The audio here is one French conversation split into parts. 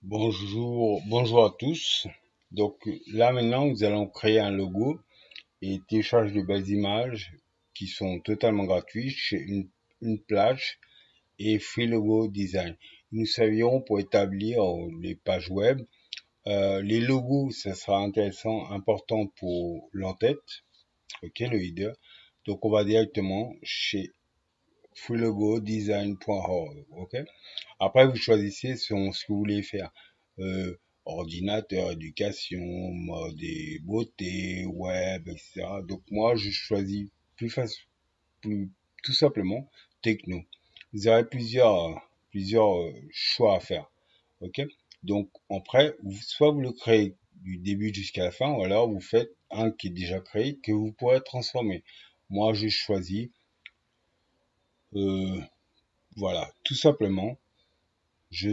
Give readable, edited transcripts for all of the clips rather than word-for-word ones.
Bonjour à tous. Donc là maintenant, nous allons créer un logo et télécharger de belles images qui sont totalement gratuites chez une plage et Free Logo Design. Nous servirons pour établir les pages web. Les logos, ça sera intéressant, important pour l'entête, ok, le leader. Donc on va directement chez freelogodesign.org, ok. Après, vous choisissez ce que vous voulez faire. Ordinateur, éducation, mode et beauté, web, etc. Donc moi, je choisis plus, tout simplement techno. Vous aurez plusieurs choix à faire. Ok. Donc après, soit vous le créez du début jusqu'à la fin, ou alors vous faites un qui est déjà créé que vous pourrez transformer. Moi, je choisis, euh, voilà, tout simplement je,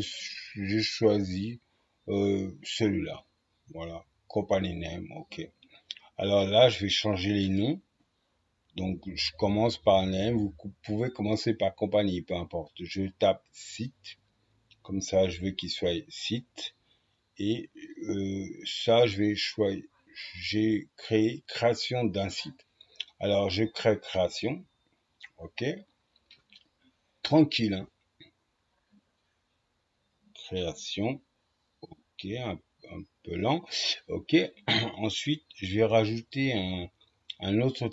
je choisis celui-là. Voilà, company name, ok. Alors là, je vais changer les noms. Donc, je commence par name. Vous pouvez commencer par compagnie, peu importe. Je tape site. Comme ça, je veux qu'il soit site. Et ça, je vais choisir. J'ai créé création d'un site. Alors, je crée création. Ok. Tranquille, hein. Création. Ok, un peu lent. Ok. Ensuite, je vais rajouter un autre,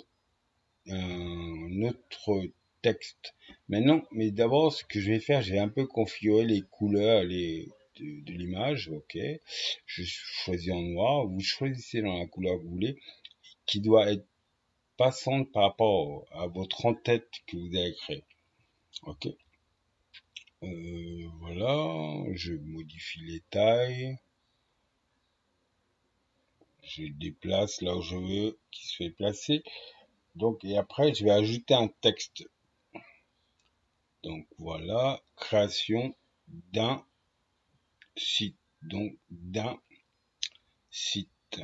un autre texte. Maintenant, mais d'abord, ce que je vais faire, je vais un peu configurer les couleurs de l'image. Ok. Je choisis en noir. Vous choisissez dans la couleur que vous voulez, qui doit être passante par rapport à votre en-tête que vous avez créé. Ok. Voilà. Je modifie les tailles. Je déplace là où je veux qu'il se fait placer. Donc, et après, je vais ajouter un texte. Donc, voilà, création d'un site. Donc, d'un site.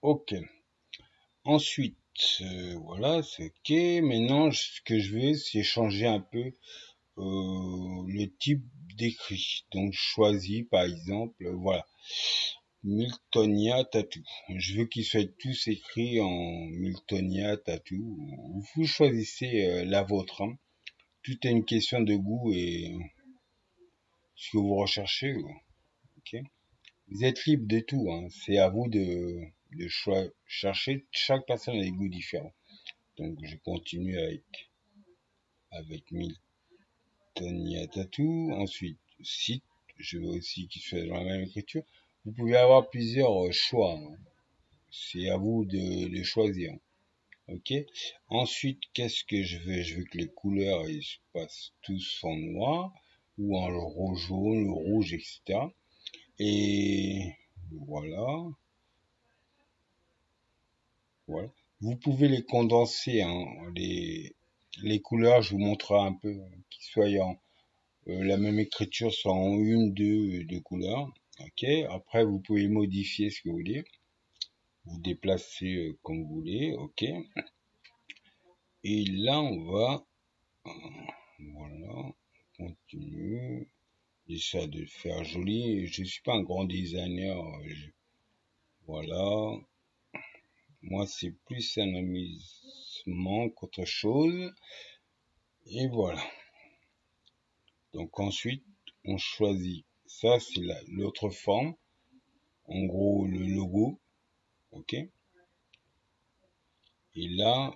OK. Ensuite, voilà, c'est OK. Maintenant, ce que je veux, c'est changer un peu le type d'écrit. Donc, je choisis, par exemple, voilà, Miltonia Tattoo. Je veux qu'ils soient tous écrits en Miltonia Tattoo. Vous choisissez la vôtre, hein. Tout est une question de goût et ce que vous recherchez. Ok. Vous êtes libre de tout, hein. C'est à vous de chercher. Chaque personne a des goûts différents. Donc je continue avec Miltonia Tattoo. Ensuite, site. Je veux aussi qu'il soit dans la même écriture. Vous pouvez avoir plusieurs choix, hein. C'est à vous de choisir. Ok. Ensuite, qu'est-ce que je veux? Je veux que les couleurs ils se passent tous en noir ou en jaune, rouge, etc. Et voilà, voilà. Vous pouvez les condenser, hein, les couleurs. Je vous montrerai un peu qu'ils soient en la même écriture, soit en une, deux couleurs. Ok. Après, vous pouvez modifier ce que vous voulez. Vous déplacez comme vous voulez. Ok. Et là, on va, voilà, on continue. J'essaie de faire joli. Je suis pas un grand designer. Voilà. Moi, c'est plus un amusement qu'autre chose. Et voilà. Donc ensuite, on choisit. Ça, c'est l'autre forme. En gros, le logo. OK. Et là,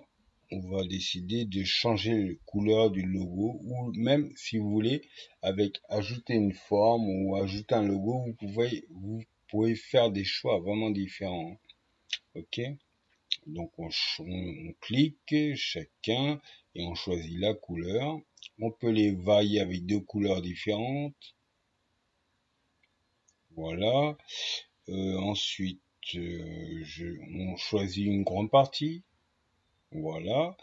on va décider de changer la couleur du logo. Ou même, si vous voulez, avec ajouter une forme ou ajouter un logo, vous pouvez faire des choix vraiment différents. OK. Donc on clique chacun et on choisit la couleur. On peut les varier avec deux couleurs différentes. Voilà. Ensuite, on choisit une grande partie. Voilà.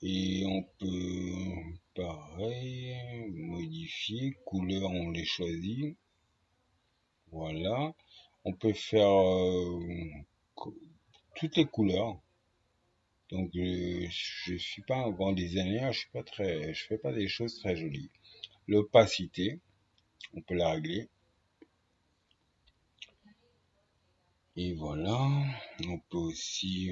Et on peut, pareil, modifier. Couleurs, on les choisit. Voilà. On peut faire toutes les couleurs. Donc je suis pas un grand designer, je fais pas des choses très jolies. L'opacité, on peut la régler. Et voilà, on peut aussi...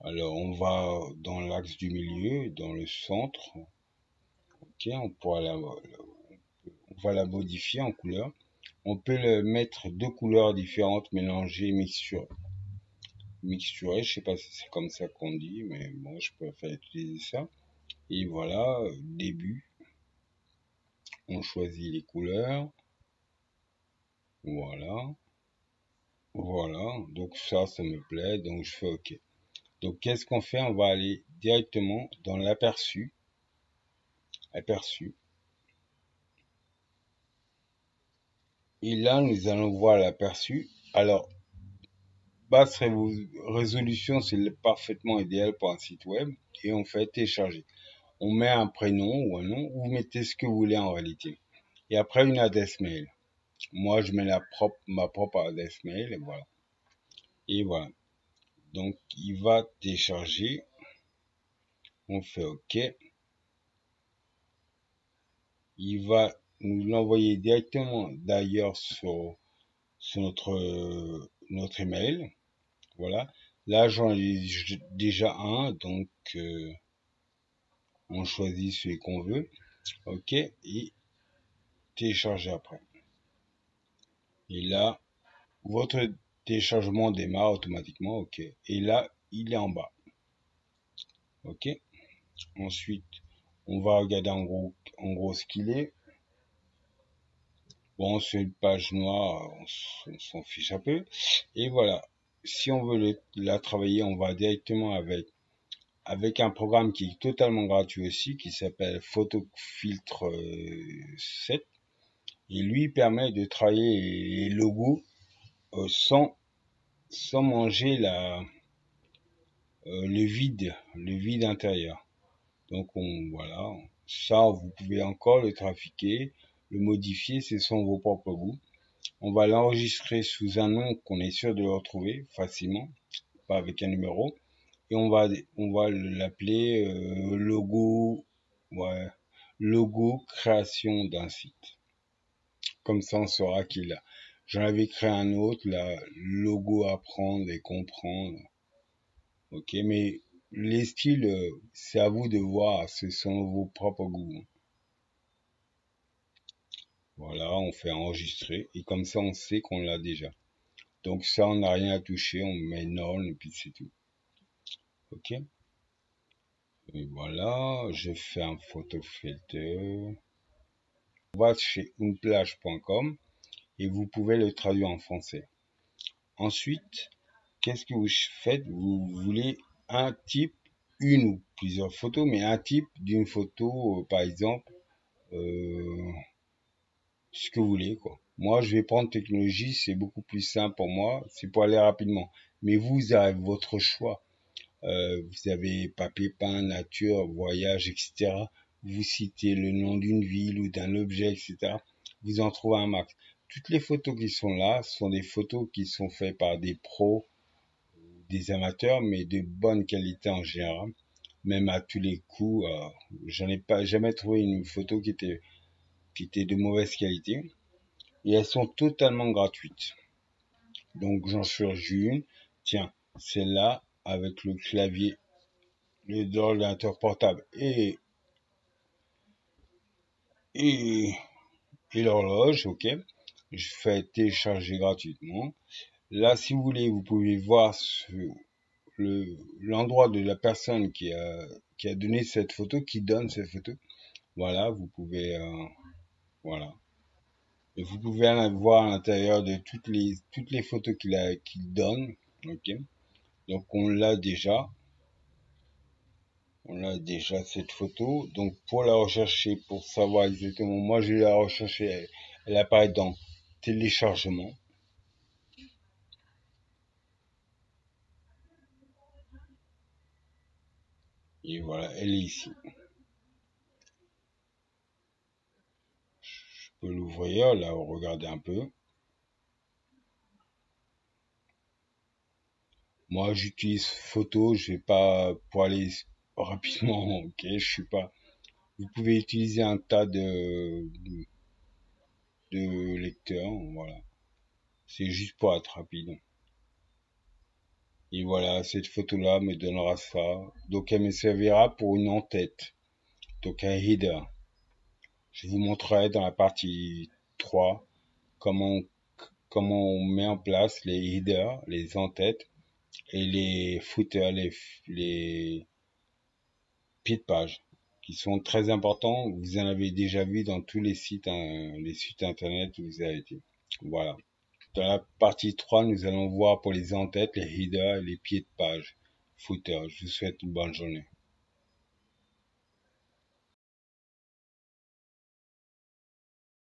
Alors, on va dans l'axe du milieu, dans le centre. Ok, on va la modifier en couleur. On peut le mettre deux couleurs différentes, mélangées, mixturées. Je sais pas si c'est comme ça qu'on dit, mais moi je préfère utiliser ça. Et voilà, début. On choisit les couleurs. Voilà. Voilà. Donc ça me plaît. Donc je fais OK. Donc qu'est-ce qu'on fait? On va aller directement dans l'aperçu. Aperçu. Et là, nous allons voir l'aperçu. Alors, basse résolution, c'est parfaitement idéal pour un site web. Et on fait télécharger. On met un prénom ou un nom. Vous mettez ce que vous voulez en réalité. Et après, une adresse mail. Moi, je mets ma propre adresse mail. Et voilà. Et voilà. Donc, il va télécharger. On fait OK. Il va nous l'envoyer directement d'ailleurs sur notre email. Voilà. Là, j'en ai déjà un, donc on choisit celui qu'on veut. OK. Et télécharger après. Et là, votre téléchargement démarre automatiquement. OK. Et là, il est en bas. OK. Ensuite, on va regarder en gros ce qu'il est. Bon, c'est une page noire, on s'en fiche un peu. Et voilà. Si on veut la travailler, on va directement avec un programme qui est totalement gratuit aussi, qui s'appelle Photofiltre 7. Et lui permet de travailler les logos sans manger le vide intérieur. Donc voilà, ça vous pouvez encore le trafiquer, le modifier, ce sont vos propres goûts. On va l'enregistrer sous un nom qu'on est sûr de le retrouver facilement, pas avec un numéro, et on va l'appeler ouais, logo création d'un site. Comme ça, on saura qu'il a. J'en avais créé un autre, là, logo apprendre et comprendre. Ok, mais les styles, c'est à vous de voir, ce sont vos propres goûts. Voilà, on fait enregistrer et comme ça, on sait qu'on l'a déjà. Donc ça, on n'a rien à toucher, on met non et puis c'est tout. Ok. Et voilà, je fais un photo filter. On va chez uneplage.com et vous pouvez le traduire en français. Ensuite, qu'est-ce que vous faites? Vous voulez un type, une ou plusieurs photos, mais un type d'une photo, par exemple, euh, ce que vous voulez, quoi. Moi, je vais prendre technologie, c'est beaucoup plus simple pour moi, c'est pour aller rapidement. Mais vous avez votre choix. Vous avez papier peint, nature, voyage, etc. Vous citez le nom d'une ville ou d'un objet, etc. Vous en trouvez un max. Toutes les photos qui sont là sont des photos qui sont faites par des pros, des amateurs, mais de bonne qualité en général. Même à tous les coups, j'en ai pas jamais trouvé une photo qui était de mauvaise qualité. Et elles sont totalement gratuites. Donc j'en charge une. Tiens, celle-là avec le clavier, l'ordinateur portable et, et l'horloge, ok. Je fais télécharger gratuitement. Là, si vous voulez, vous pouvez voir l'endroit de la personne qui a donné cette photo, qui donne cette photo. Voilà, vous pouvez, voilà. Et vous pouvez aller voir à l'intérieur de toutes les photos qu'il donne, ok. Donc on l'a déjà cette photo. Donc pour la rechercher, pour savoir exactement, moi je vais la rechercher, elle apparaît dans téléchargement. Et voilà, elle est ici. Je peux l'ouvrir, là, regarder un peu. Moi j'utilise photo, je vais pas pour aller rapidement, ok, je suis pas. Vous pouvez utiliser un tas de lecteurs, voilà. C'est juste pour être rapide. Et voilà, cette photo-là me donnera ça. Donc elle me servira pour une en-tête. Donc un header. Je vous montrerai dans la partie 3 comment on met en place les headers, les en-têtes et les footers, les pieds de page, qui sont très importants. Vous en avez déjà vu dans tous les sites internet où vous avez été. Voilà. Dans la partie 3, nous allons voir pour les en-têtes, les headers et les pieds de page, footers. Je vous souhaite une bonne journée.